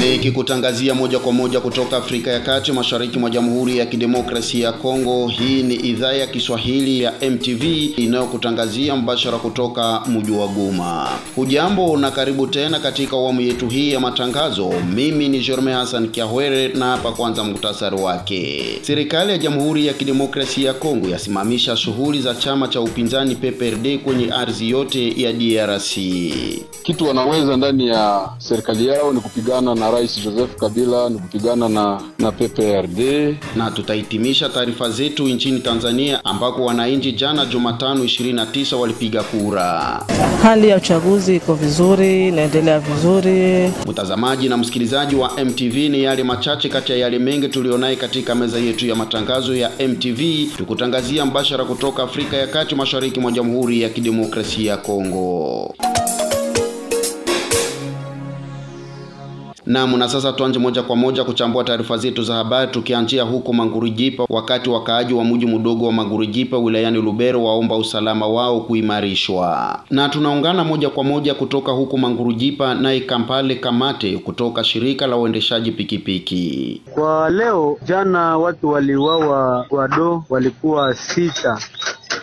Nikikutangazia moja kwa moja kutoka Afrika ya Kati, mashariki mwa Jamhuri ya Kidemokrasia ya Kongo. Hii ni idhaa ya Kiswahili ya MTV inayokutangazia mbashara kutoka mji wa Goma. Hujambo na karibu tena katika awamu yetu hii ya matangazo. Mimi ni Jerome Hassan Kiahwere na hapa kwanza muktasari wake. Serikali ya Jamhuri ya Kidemokrasia ya Kongo yasimamisha shughuli za chama cha upinzani PPRD kwenye ardhi yote ya DRC. Kitu wanaweza ndani ya serikali yao ni kupigana na Rais Joseph Kabila, ni kupigana na PPRD. Na tutahitimisha taarifa zetu nchini Tanzania ambako wananchi jana Jumatano 29 walipiga kura. Hali ya uchaguzi iko vizuri, inaendelea vizuri. Mtazamaji na msikilizaji wa MTV, ni yale machache kati ya yale mengi tulionaye katika meza yetu ya matangazo ya MTV, tukutangazia mbashara kutoka Afrika ya Kati, mashariki mwa Jamhuri ya Kidemokrasia ya Kongo. Na sasa tuanze moja kwa moja kuchambua taarifa zetu za habari, tukianzia huko Mangurujipa. Wakati wakaaji wa mji mdogo wa Mangurujipa wilayani Lubero waomba usalama wao kuimarishwa. Na tunaungana moja kwa moja kutoka huko Mangurujipa naye Kampale Kamate kutoka shirika la uendeshaji pikipiki. Kwa leo jana watu waliuawa Gwado, walikuwa 6.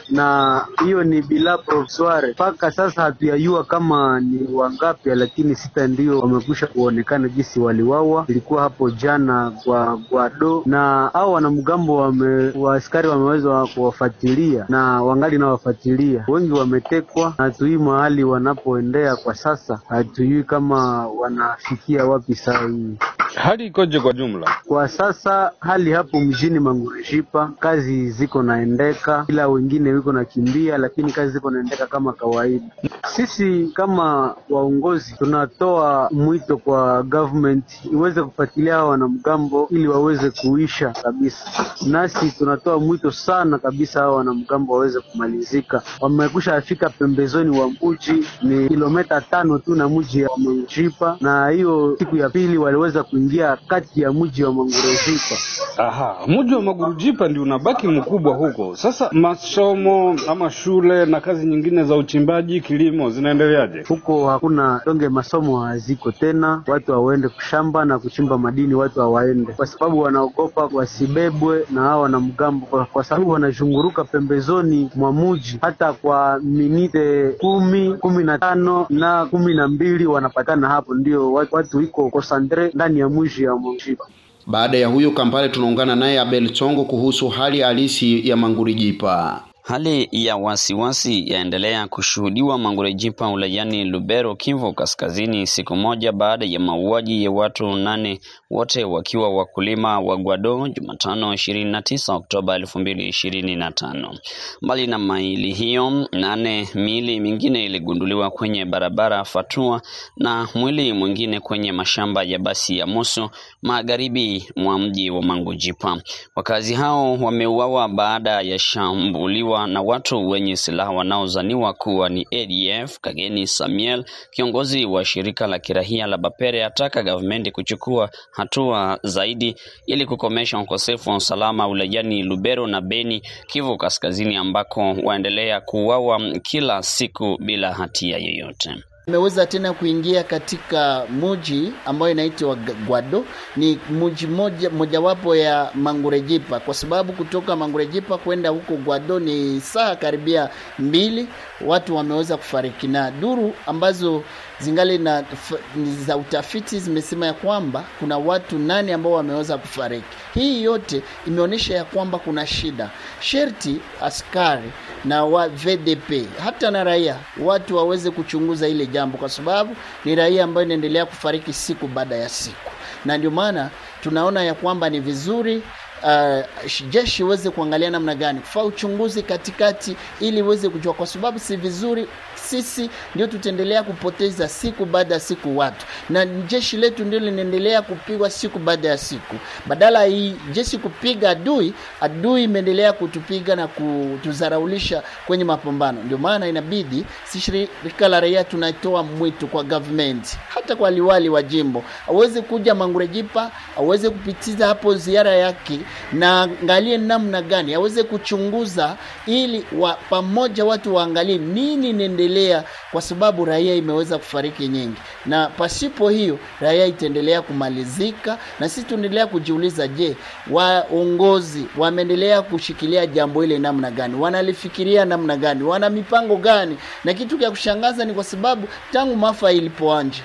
Na hiyo ni bila profesore. Paka sasa hatuyajua kama ni wangapi, lakini 6 ndio wamekwisha kuonekana jinsi waliwawa. Ilikuwa hapo jana kwa Gwado, na hao wanamgambo wa askari wameweza kuwafuatilia na wangali na wafuatilia. Wengi wametekwa, hatujui mahali wanapoendea kwa sasa, hatujui kama wanafikia wapi saa hii. Hali ikoje kwa jumla? Kwa sasa hali hapo mjini Mangurujipa, kazi ziko naendeka, ila wengine wiko nakimbia, lakini kazi ziko naendeka kama kawaida. Sisi kama waongozi tunatoa mwito kwa government iweze kufuatilia wanamgambo ili waweze kuisha kabisa. Nasi tunatoa mwito sana kabisa hao wanamgambo waweze kumalizika. Wamekusha afika pembezoni wa mji, ni kilomita 5 tu na mji wa Mangurujipa, na hiyo siku ya pili waliweza kuingia kati ya mji wa Mangurujipa. Mji wa Mangurujipa ndio unabaki mkubwa huko. Sasa masomo ama shule na kazi nyingine za uchimbaji, kilimo zinaendeleaje? Huko hakuna donge, masomo haziko tena, watu hawaende kushamba na kuchimba madini, watu hawaende kwa sababu wanaogopa wasibebwe na hao wanamgambo, kwa sababu wanazunguruka pembezoni mwa mji. Hata kwa minute 10, 15 na 12 wanapatana hapo, ndio watu iko concentrate ndani ya mji wa Mangurujipa. Baada ya huyo Kampale tunaungana naye Abel Tsongo kuhusu hali halisi ya Mangurujipa. Hali ya wasiwasi yaendelea kushuhudiwa Mangurujipa wilayani Lubero, Kivu Kaskazini, siku moja baada ya mauaji ya watu 8, wote wakiwa wakulima wa Gwado, Jumatano 29 Oktoba 2025. Mbali na maili hiyo 8, miili mingine iligunduliwa kwenye barabara Fatua na mwili mwingine kwenye mashamba ya basi ya Moso, magharibi mwa mji wa Mangurujipa. Wakazi hao wameuawa baada ya shambuliwa na watu wenye silaha wanaozaniwa kuwa ni ADF. Kageni Samuel, kiongozi wa shirika la kirahia la Bapere, ataka government kuchukua hatua zaidi ili kukomesha ukosefu wa usalama wilayani Lubero na Beni, Kivu Kaskazini, ambako waendelea kuuawa kila siku bila hatia yoyote. Tumeweza tena kuingia katika mji ambao inaitwa Gwado. Ni mji mojawapo ya Mangurujipa, kwa sababu kutoka Mangurujipa kwenda huko Gwado ni saa karibia 2. Watu wameweza kufariki, na duru ambazo zingali na za utafiti zimesema ya kwamba kuna watu 8 ambao wameweza kufariki. Hii yote imeonyesha ya kwamba kuna shida. Sherti askari na wa VDP hata na raia watu waweze kuchunguza ile jambo, kwa sababu ni raia ambayo inaendelea kufariki siku baada ya siku. Na ndio maana tunaona ya kwamba ni vizuri jeshi iweze kuangalia namna gani kufanya uchunguzi katikati ili iweze kujua, kwa sababu si vizuri sisi ndio tutaendelea kupoteza siku baada ya siku watu, na jeshi letu ndio linaendelea kupigwa siku baada ya siku. Badala hii jeshi kupiga adui imeendelea kutupiga na kutuzaraulisha kwenye mapambano. Ndio maana inabidi si shirika la raia tunatoa mwito kwa government, hata kwa liwali wa jimbo aweze kuja Mangurujipa, aweze kupitiza hapo ziara yake na angalie namna gani aweze kuchunguza, ili pamoja watu waangalie nini inaendelea, kwa sababu raia imeweza kufariki nyingi, na pasipo hiyo raia itaendelea kumalizika. Na sisi tunaendelea kujiuliza, je, waongozi wameendelea kushikilia jambo ile namna gani? Wanalifikiria namna gani? Wana mipango gani? Na kitu cha kushangaza ni kwa sababu tangu maafa ilipoanza,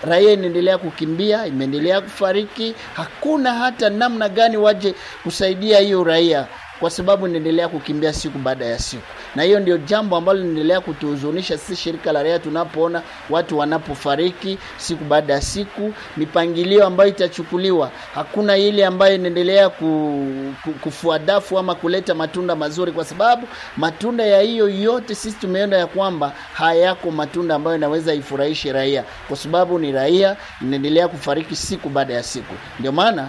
raia inaendelea kukimbia, imeendelea kufariki. Hakuna hata namna gani waje kusaidia hiyo raia, kwa sababu inaendelea kukimbia siku baada ya siku. Na hiyo ndio jambo ambalo linaendelea kutuhuzunisha sisi shirika la raia, tunapoona watu wanapofariki siku baada ya siku. Mipangilio ambayo itachukuliwa, hakuna ile ambayo inaendelea kufuadafu ama kuleta matunda mazuri, kwa sababu matunda ya hiyo yote sisi tumeona ya kwamba hayako matunda ambayo inaweza ifurahishe raia, kwa sababu ni raia inaendelea kufariki siku baada ya siku. Ndio maana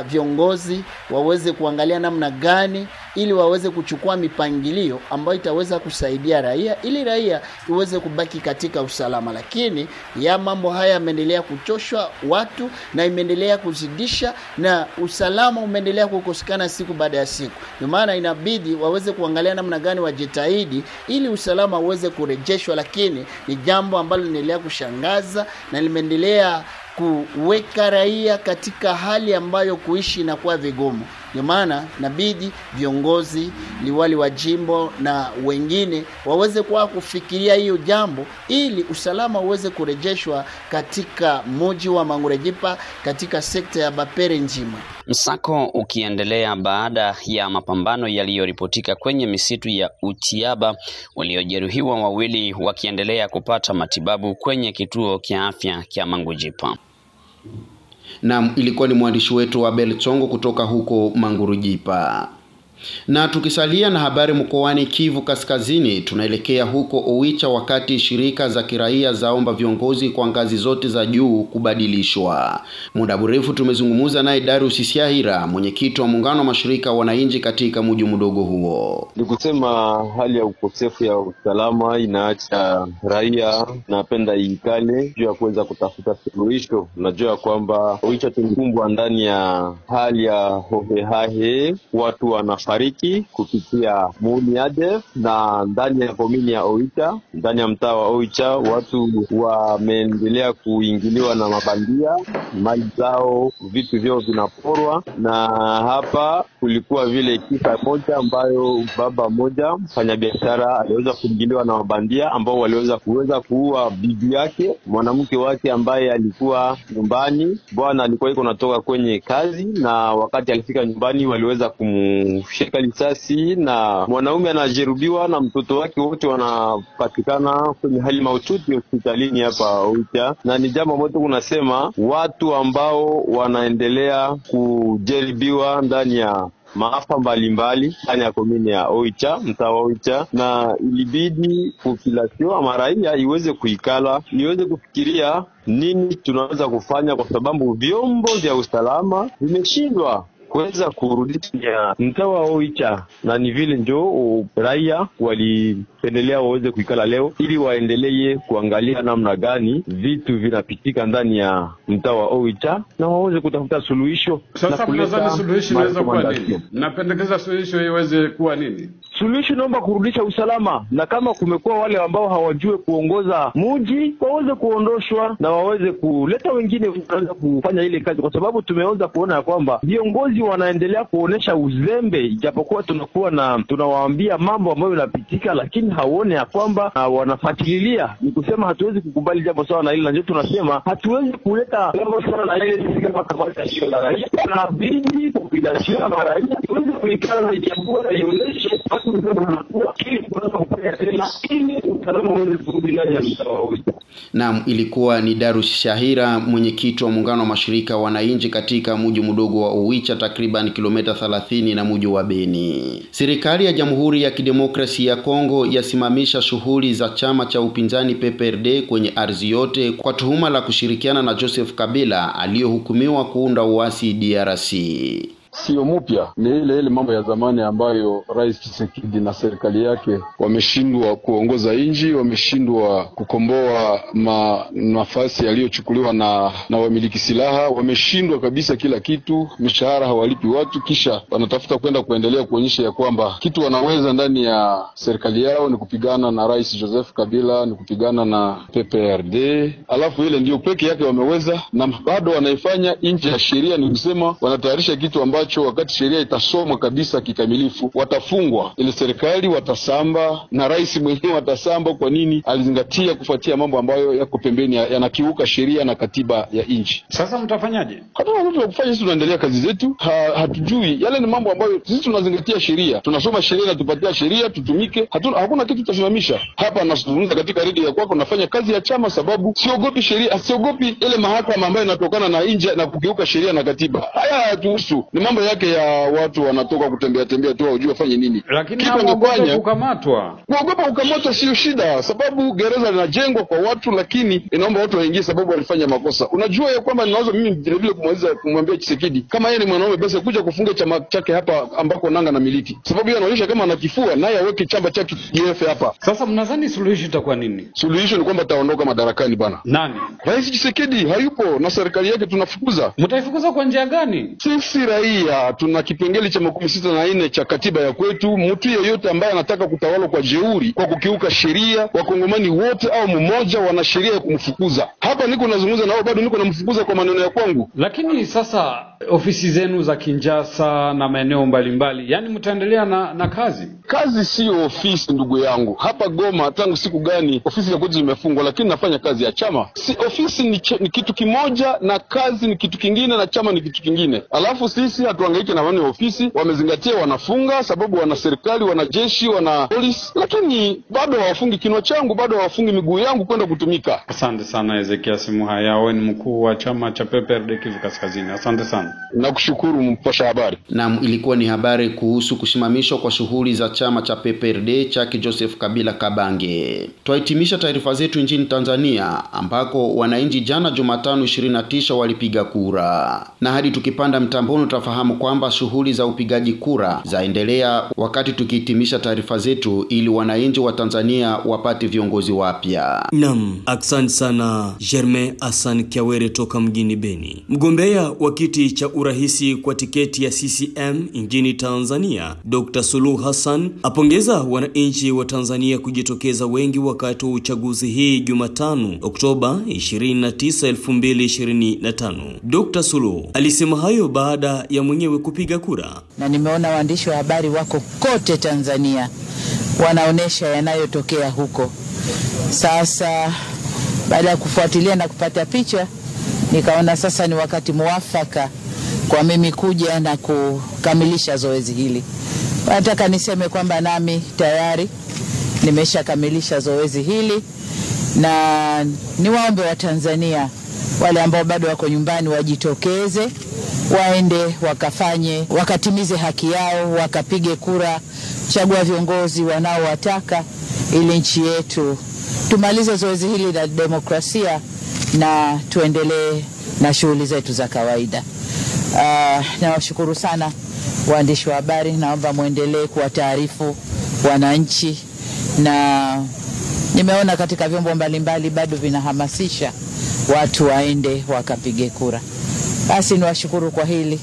viongozi waweze kuangalia namna gani ili waweze kuchukua mipangilio ambayo itaweza kusaidia raia, ili raia iweze kubaki katika usalama. Lakini ya mambo haya yameendelea kuchoshwa watu na imeendelea kuzidisha, na usalama umeendelea kukosekana siku baada ya siku. Ndio maana inabidi waweze kuangalia namna gani wajitahidi ili usalama uweze kurejeshwa, lakini ni jambo ambalo linaendelea kushangaza na limeendelea kuweka raia katika hali ambayo kuishi inakuwa vigumu. Ndio maana inabidi viongozi, liwali wa jimbo na wengine waweze kufikiria hiyo jambo, ili usalama uweze kurejeshwa katika mji wa Mangurejipa, katika sekta ya Bapere nzima. Msako ukiendelea baada ya mapambano yaliyoripotika kwenye misitu ya Utiaba, waliojeruhiwa wawili wakiendelea kupata matibabu kwenye kituo cha afya cha Mangurejipa. Na ilikuwa ni mwandishi wetu Abel Tsongo kutoka huko Mangurejipa. Na tukisalia na habari mkoani Kivu Kaskazini, tunaelekea huko Oicha, wakati shirika za kiraia zaomba viongozi kwa ngazi zote za juu kubadilishwa. Muda mrefu tumezungumza naye Darius Siahira, mwenyekiti wa muungano wa mashirika wananchi katika mji mdogo huo. Ni kusema hali ya ukosefu ya usalama inaacha raia napenda ikale juu ya kuweza kutafuta suluhisho. Najua kwamba Oicha tumekumbwa ndani ya hali ya hohehahe, watu wanafariki kupitia Muni Adef, na ndani ya komini ya Oicha, ndani ya mtaa wa Oicha watu wameendelea kuingiliwa na mabandia, mali zao, vitu vyao vinaporwa. Na hapa kulikuwa vile kisa moja ambayo baba moja mfanyabiashara aliweza kuingiliwa na mabandia ambao waliweza kuua bibi yake, mwanamke wake ambaye alikuwa nyumbani. Bwana alikuwa yuko natoka kwenye kazi, na wakati alifika nyumbani waliweza kumshika risasi, na mwanaume anajeruhiwa na mtoto wake, wote wanapatikana kwenye hali mahututi hospitalini hapa Oicha. Na ni jambo moja kunasema watu ambao wanaendelea kujaribiwa ndani ya maafa mbalimbali ndani ya komini ya Oicha, mtaa wa Oicha, na ilibidi population ama raia iweze kuikala, iweze kufikiria nini tunaweza kufanya, kwa sababu vyombo vya usalama vimeshindwa kuweza kurudisha mtaa wa Oicha. Na ni vile ndio raia walipendelea waweze kuikala leo, ili waendelee kuangalia namna gani vitu vinapitika ndani ya mtaa wa Oicha na waweze kutafuta suluhisho. Sasa mnadhani suluhisho inaweza kuwa nini? Napendekeza suluhisho iweze kuwa nini? Suluhisho naomba kurudisha usalama, na kama kumekuwa wale ambao hawajue kuongoza mji waweze kuondoshwa na waweze kuleta wengine kuanza kufanya ile kazi, kwa sababu tumeanza kuona ya kwamba viongozi wanaendelea kuonesha uzembe, ijapokuwa tunawaambia mambo ambayo yanapitika, lakini haone ya kwamba wanafuatilia. Ni kusema hatuwezi kukubali jambo sawa na hili, na ndio tunasema hatuwezi kuleta jambo sawa na hili sisi kama kamati ya shirika la raia. Tunabidi population na raia tuweze kuikala na jambo la ionyeshe watu wanakuwa ili kuweza kufanya tena ili usalama uweze kurudi ndani ya mtaa wa Oicha. Naam, ilikuwa ni Darius Siahira, mwenyekiti wa muungano wa mashirika wananchi katika mji mdogo wa Oicha, takriban kilomita 30 na mji wa Beni. Serikali ya Jamhuri ya Kidemokrasia ya Kongo yasimamisha shughuli za chama cha upinzani PPRD kwenye ardhi yote kwa tuhuma la kushirikiana na Joseph Kabila aliyehukumiwa kuunda uasi DRC. sio mpya, ni ile mambo ya zamani ambayo Rais Tshisekedi na serikali yake wameshindwa kuongoza nchi, wameshindwa kukomboa nafasi yaliyochukuliwa na wamiliki silaha, wameshindwa kabisa kila kitu, mishahara hawalipi watu, kisha wanatafuta kwenda kuendelea kuonyesha ya kwamba kitu wanaweza ndani ya serikali yao ni kupigana na Rais Joseph Kabila, ni kupigana na PPRD. Alafu ile ndio peke yake wameweza, na bado wanaifanya nje ya sheria. Ni kusema wanatayarisha kitu ambacho wakati sheria itasomwa kabisa kikamilifu watafungwa. Ile serikali watasamba na rais mwenyewe watasamba. Kwa nini? Alizingatia kufuatia mambo ambayo yako pembeni yanakiuka sheria na katiba ya nchi. Sasa mtafanyaje? Hatuna kitu cha kufanya, sisi tunaendelea kazi zetu. Hatujui yale ni mambo ambayo sisi tunazingatia sheria, tunasoma sheria na tupatia sheria tutumike. Hakuna kitu tutasimamisha hapa. Nazungumza katika redio ya kwako, nafanya kazi ya chama sababu siogopi sheria, siogopi ile mahakama ambayo inatokana na nje na kukiuka sheria na katiba. Haya hatuhusu, ni mambo yake ya watu wanatoka kutembea tu wajue wafanye nini. Lakini hawaogopa kukamatwa. Kuogopa kukamatwa sio shida, sababu gereza linajengwa kwa watu, lakini inaomba watu waingie sababu walifanya makosa. Unajua ya kwamba ninaweza mimi vile kumwambia Tshisekedi kama yeye ni mwanaume basi kuja kufunga chama chake hapa ambako nanga na miliki, sababu yeye anaonyesha kama anakifua, naye aweke chama chake kirefu hapa. Sasa mnadhani suluhisho itakuwa nini? Suluhisho ni kwamba ataondoka madarakani bana. Nani? Rais Tshisekedi hayupo na serikali yake tunafukuza. Mtaifukuza kwa njia gani? Sisi raia tuna kipengele cha 64 cha katiba ya kwetu. Mtu yeyote ambaye anataka kutawala kwa jeuri, kwa kukiuka sheria, wakongomani wote au mmoja wana sheria ya kumfukuza. Hapa niko nazungumza nao, bado niko namfukuza kwa maneno ya kwangu. Lakini sasa ofisi zenu za Kinshasa na maeneo mbalimbali, yani mtaendelea na kazi? Kazi sio ofisi ndugu yangu. Hapa Goma tangu siku gani ofisi za kwetu zimefungwa, lakini nafanya kazi ya chama. Si ofisi ni kitu kimoja na kazi ni kitu kingine na chama ni kitu kingine. Alafu sisi hatuhangaiki na maneno ya ofisi, wamezingatia wanafunga sababu wana serikali, wana jeshi, wana polisi, lakini bado hawafungi kinywa changu, bado hawafungi miguu yangu kwenda kutumika. Asante sana Ezekias Muhaya, wewe ni mkuu wa chama cha PPRD Kivu Kaskazini. Asante sana. Nakushukuru mpasha habari. Naam, ilikuwa ni habari kuhusu kusimamishwa kwa shughuli za chama cha PPRD chake Joseph Kabila Kabange. Tuhitimisha taarifa zetu nchini Tanzania ambako wananchi jana Jumatano 29 walipiga kura. Na hadi tukipanda mtamboni tutafahamu kwamba shughuli za upigaji kura zaendelea wakati tukihitimisha taarifa zetu ili wananchi wa Tanzania wapate viongozi wapya. Naam, asante sana Germain Hassan Kiawere toka mjini Beni. Mgombea wa kiti cha urahisi kwa tiketi ya CCM nchini Tanzania, Dr. Suluhu Hassan apongeza wananchi wa Tanzania kujitokeza wengi wakati wa uchaguzi hii Jumatano Oktoba 29, 2025. Dr. Suluhu alisema hayo baada ya mwenyewe kupiga kura. Na nimeona waandishi wa habari wako kote Tanzania wanaonesha yanayotokea huko. Sasa baada ya kufuatilia na kupata picha, nikaona sasa ni wakati muafaka kwa mimi kuja na kukamilisha zoezi hili. Nataka niseme kwamba nami tayari nimeshakamilisha zoezi hili, na niwaombe wa Tanzania wale ambao bado wako nyumbani wajitokeze, waende wakatimize haki yao, wakapige kura, chagua viongozi wanaowataka ili nchi yetu tumalize zoezi hili la demokrasia na tuendelee na shughuli zetu za kawaida. Nawashukuru sana waandishi wa habari, naomba muendelee kuwataarifu wananchi, na nimeona katika vyombo mbalimbali bado vinahamasisha watu waende wakapige kura. Basi niwashukuru kwa hili.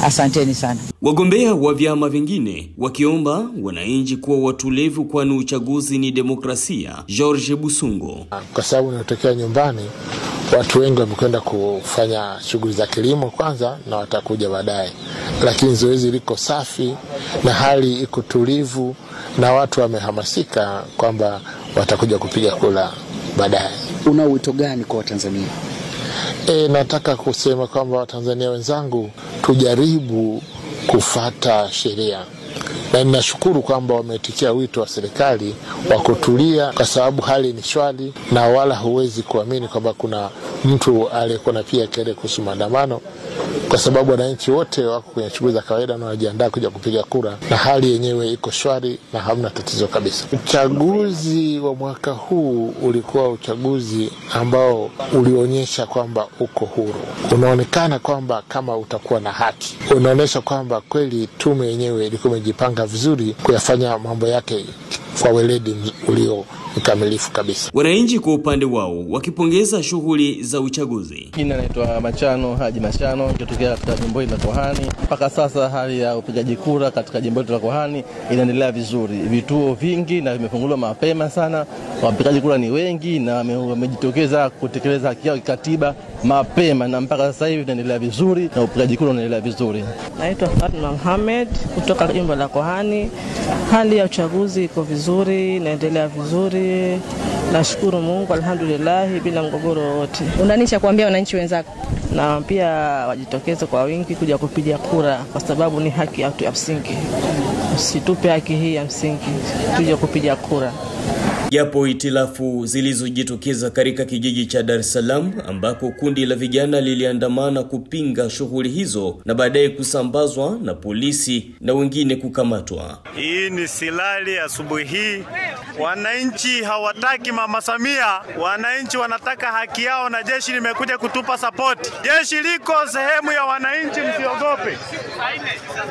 Asanteni sana. Wagombea wa vyama vingine wakiomba wananchi kuwa watulivu kwani uchaguzi ni demokrasia. George Busungo: kwa sababu ninatokea nyumbani, watu wengi wamekwenda kufanya shughuli za kilimo kwanza na watakuja baadaye, lakini zoezi liko safi na hali iko tulivu na watu wamehamasika kwamba watakuja kupiga kura baadaye. Una wito gani kwa Watanzania? Nataka kusema kwamba Watanzania wenzangu tujaribu kufata sheria, na ninashukuru kwamba wameitikia wito wa serikali wa kutulia, kwa sababu hali ni shwari na wala huwezi kuamini kwamba kuna mtu aliyekuwa na pia kelele kuhusu maandamano, kwa sababu wananchi wote wako kwenye shughuli za kawaida na wanajiandaa kuja kupiga kura, na hali yenyewe iko shwari na hamna tatizo kabisa. Uchaguzi wa mwaka huu ulikuwa uchaguzi ambao ulionyesha kwamba uko huru, unaonekana kwamba kama utakuwa na haki, unaonyesha kwamba kweli tume yenyewe ilikuwa imejipanga vizuri kuyafanya mambo yake kwa weledi ulio mkamilifu kabisa. Wananchi kwa upande wao wakipongeza shughuli za uchaguzi. Jina naitwa Machano Haji Machano, kutokea katika jimbo la Kohani. Mpaka sasa hali ya upigaji kura katika jimbo la Kohani inaendelea vizuri. Vituo vingi na vimefunguliwa mapema sana. Wapigaji kura ni wengi na wamejitokeza kutekeleza haki yao kikatiba mapema, na mpaka sasa hivi inaendelea vizuri na upigaji kura unaendelea vizuri. Naitwa Fatma Mohamed kutoka jimbo la Kohani. Hali ya uchaguzi iko vizuri, inaendelea vizuri. Nashukuru Mungu, alhamdulillah, bila mgogoro wote. Unanisha kuambia wananchi wenzako na pia wajitokeze kwa wingi kuja kupiga kura, kwa sababu ni haki yetu ya msingi. Usitupe haki hii ya msingi, tuje kupiga kura. Yapo itilafu zilizojitokeza katika kijiji cha Dar es Salaam ambako kundi la vijana liliandamana kupinga shughuli hizo na baadaye kusambazwa na polisi na wengine kukamatwa. Hii ni silali asubuhi hii. Wananchi hawataki Mama Samia, wananchi wanataka haki yao na jeshi limekuja kutupa support. Jeshi liko sehemu ya wananchi, msiogope.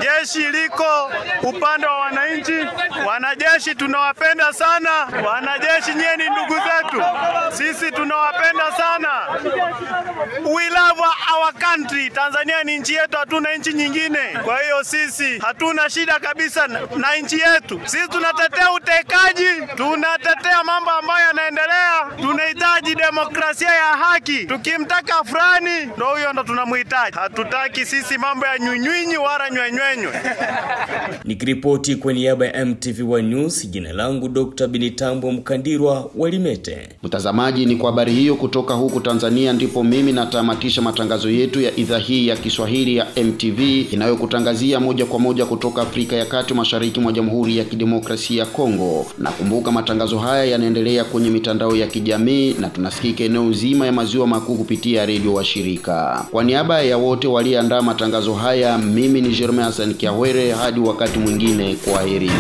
Jeshi liko upande wa wananchi. Wanajeshi tunawapenda sana. Wanajeshi nyie ni ndugu zetu. Sisi tunawapenda sana. We love our country. Tanzania ni nchi yetu, hatuna nchi nyingine. Kwa hiyo sisi hatuna shida kabisa na nchi yetu. Sisi tunatetea utekaji, tunatetea mambo ambayo yanaendelea. Tunahitaji demokrasia ya haki. Tukimtaka fulani ndio huyo ndo tunamhitaji. Hatutaki sisi mambo ya nyunyunyi wala nywenywenywe. Nikiripoti kwa niaba ya MTV1 News, jina langu Dr. Binitambo Mkandirwa Walimete. Mtazamaji, ni kwa habari hiyo kutoka huku Tanzania ndipo mimi natamatisha matangazo yetu ya idhaa hii ya Kiswahili ya MTV inayokutangazia moja kwa moja kutoka Afrika ya Kati, mashariki mwa Jamhuri ya Kidemokrasia ya Kongo. Na kumbuka matangazo haya yanaendelea kwenye mitandao ya kijamii na tunasikika eneo zima ya maziwa makuu kupitia redio wa shirika. Kwa niaba ya wote walioandaa matangazo haya, mimi ni Jerme Hassan Kiawere, hadi wakati mwingine, kwaherini.